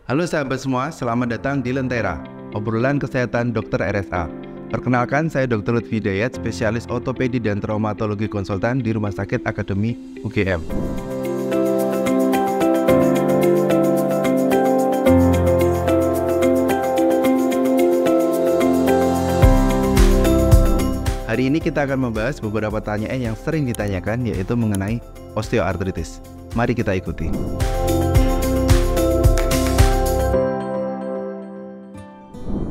Halo sahabat semua, selamat datang di Lentera, obrolan kesehatan dokter RSA. Perkenalkan, saya Dr. Lutfi Hidayat, spesialis ortopedi dan traumatologi konsultan di Rumah Sakit Akademi UGM. Hari ini kita akan membahas beberapa pertanyaan yang sering ditanyakan, yaitu mengenai osteoartritis. Mari kita ikuti.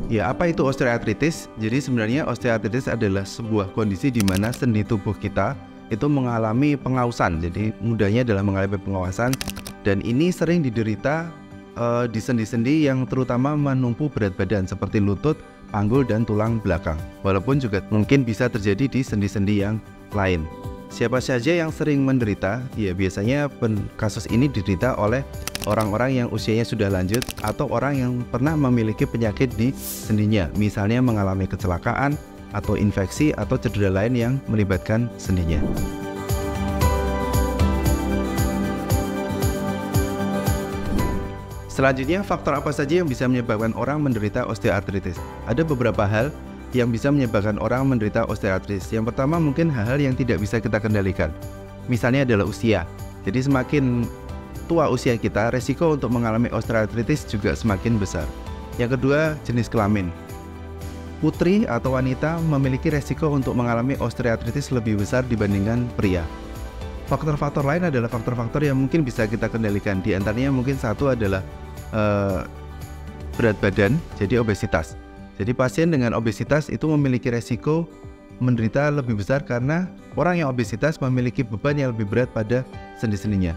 Ya, apa itu osteoartritis? Jadi sebenarnya osteoartritis adalah sebuah kondisi di mana sendi tubuh kita itu mengalami pengausan. Jadi mudahnya adalah mengalami pengawasan, dan ini sering diderita di sendi-sendi yang terutama menumpu berat badan seperti lutut, panggul, dan tulang belakang. Walaupun juga mungkin bisa terjadi di sendi-sendi yang lain. Siapa saja yang sering menderita? Ya, biasanya kasus ini diderita oleh orang-orang yang usianya sudah lanjut atau orang yang pernah memiliki penyakit di sendinya, misalnya mengalami kecelakaan atau infeksi atau cedera lain yang melibatkan sendinya. Selanjutnya, faktor apa saja yang bisa menyebabkan orang menderita osteoartritis? Ada beberapa hal yang bisa menyebabkan orang menderita osteoartritis. Yang pertama, mungkin hal-hal yang tidak bisa kita kendalikan. Misalnya adalah usia. Jadi semakin tua usia kita, resiko untuk mengalami osteoartritis juga semakin besar. Yang kedua, jenis kelamin. Putri atau wanita memiliki resiko untuk mengalami osteoartritis lebih besar dibandingkan pria. Faktor-faktor lain adalah faktor-faktor yang mungkin bisa kita kendalikan. Di antaranya mungkin satu adalah berat badan, jadi obesitas. Jadi pasien dengan obesitas itu memiliki resiko menderita lebih besar karena orang yang obesitas memiliki beban yang lebih berat pada sendi-sendinya.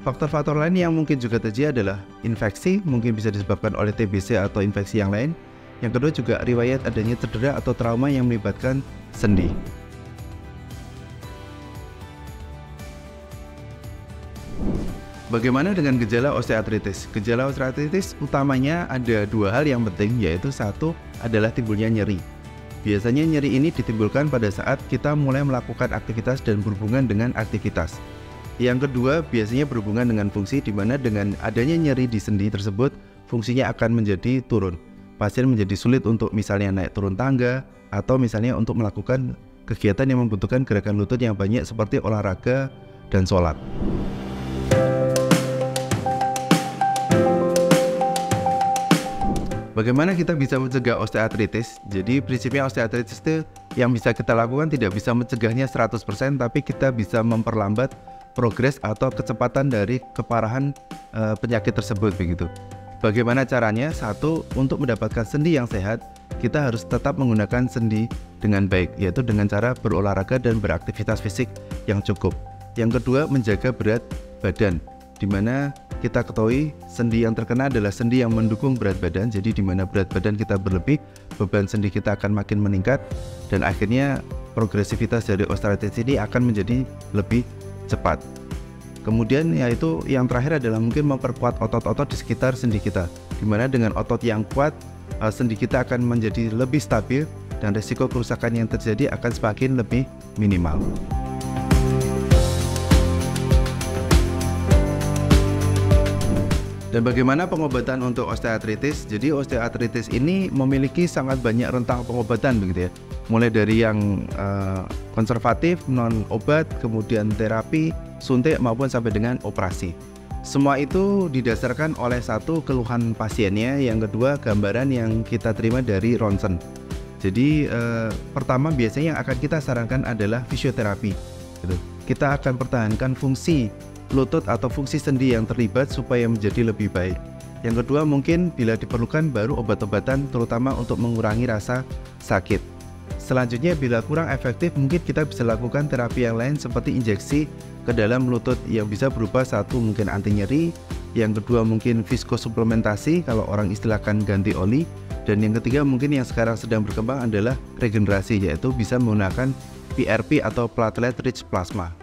Faktor-faktor lain yang mungkin juga terjadi adalah infeksi, mungkin bisa disebabkan oleh TBC atau infeksi yang lain. Yang kedua juga riwayat adanya cedera atau trauma yang melibatkan sendi. Bagaimana dengan gejala osteoartritis? Gejala osteoartritis utamanya ada dua hal yang penting, yaitu satu adalah timbulnya nyeri. Biasanya nyeri ini ditimbulkan pada saat kita mulai melakukan aktivitas dan berhubungan dengan aktivitas. Yang kedua biasanya berhubungan dengan fungsi, di mana dengan adanya nyeri di sendi tersebut, fungsinya akan menjadi turun. Pasien menjadi sulit untuk misalnya naik turun tangga, atau misalnya untuk melakukan kegiatan yang membutuhkan gerakan lutut yang banyak seperti olahraga dan sholat. Bagaimana kita bisa mencegah osteoartritis? Jadi prinsipnya osteoartritis itu yang bisa kita lakukan tidak bisa mencegahnya 100%, tapi kita bisa memperlambat progres atau kecepatan dari keparahan penyakit tersebut begitu. Bagaimana caranya? Satu, untuk mendapatkan sendi yang sehat, kita harus tetap menggunakan sendi dengan baik, yaitu dengan cara berolahraga dan beraktivitas fisik yang cukup. Yang kedua, menjaga berat badan, di mana kita ketahui sendi yang terkena adalah sendi yang mendukung berat badan. Jadi di mana berat badan kita berlebih, beban sendi kita akan makin meningkat, dan akhirnya progresivitas dari osteoartritis ini akan menjadi lebih cepat. Kemudian yaitu yang terakhir adalah mungkin memperkuat otot-otot di sekitar sendi kita, di mana dengan otot yang kuat sendi kita akan menjadi lebih stabil dan risiko kerusakan yang terjadi akan semakin lebih minimal. Dan bagaimana pengobatan untuk osteoartritis? Jadi osteoartritis ini memiliki sangat banyak rentang pengobatan begitu ya. Mulai dari yang konservatif, non obat, kemudian terapi, suntik, maupun sampai dengan operasi. Semua itu didasarkan oleh satu, keluhan pasiennya, yang kedua gambaran yang kita terima dari ronsen. Jadi pertama biasanya yang akan kita sarankan adalah fisioterapi. Gitu. Kita akan pertahankan fungsi lutut atau fungsi sendi yang terlibat supaya menjadi lebih baik. Yang kedua, mungkin bila diperlukan baru obat-obatan, terutama untuk mengurangi rasa sakit. Selanjutnya, bila kurang efektif, mungkin kita bisa lakukan terapi yang lain seperti injeksi ke dalam lutut yang bisa berupa satu mungkin anti nyeri, yang kedua mungkin viskosuplementasi kalau orang istilahkan ganti oli, dan yang ketiga mungkin yang sekarang sedang berkembang adalah regenerasi, yaitu bisa menggunakan PRP atau platelet rich plasma.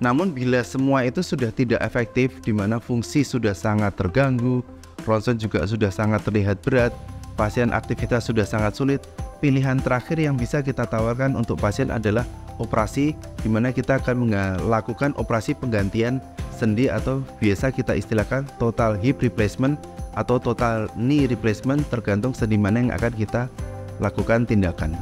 Namun bila semua itu sudah tidak efektif, di mana fungsi sudah sangat terganggu, ronsen juga sudah sangat terlihat berat, pasien aktivitas sudah sangat sulit, pilihan terakhir yang bisa kita tawarkan untuk pasien adalah operasi, di mana kita akan melakukan operasi penggantian sendi atau biasa kita istilahkan total hip replacement atau total knee replacement tergantung sendi mana yang akan kita lakukan tindakan.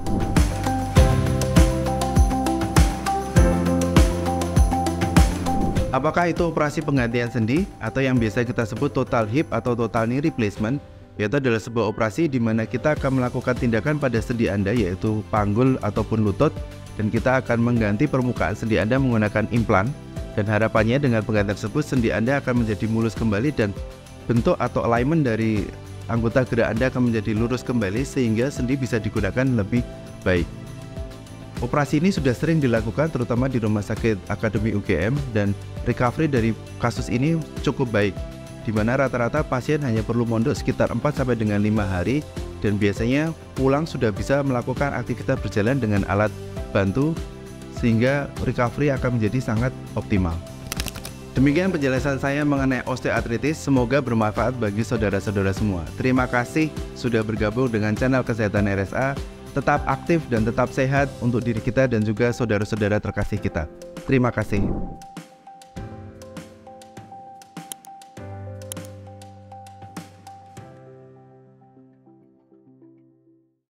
Apakah itu operasi penggantian sendi atau yang biasa kita sebut total hip atau total knee replacement, yaitu adalah sebuah operasi di mana kita akan melakukan tindakan pada sendi Anda yaitu panggul ataupun lutut, dan kita akan mengganti permukaan sendi Anda menggunakan implan, dan harapannya dengan penggantian tersebut sendi Anda akan menjadi mulus kembali dan bentuk atau alignment dari anggota gerak Anda akan menjadi lurus kembali sehingga sendi bisa digunakan lebih baik. Operasi ini sudah sering dilakukan terutama di Rumah Sakit Akademi UGM, dan recovery dari kasus ini cukup baik, di mana rata-rata pasien hanya perlu mondok sekitar 4 sampai dengan 5 hari dan biasanya pulang sudah bisa melakukan aktivitas berjalan dengan alat bantu sehingga recovery akan menjadi sangat optimal. Demikian penjelasan saya mengenai osteoartritis, semoga bermanfaat bagi saudara-saudara semua. Terima kasih sudah bergabung dengan channel Kesehatan RSA. Tetap aktif dan tetap sehat untuk diri kita dan juga saudara-saudara terkasih kita. Terima kasih.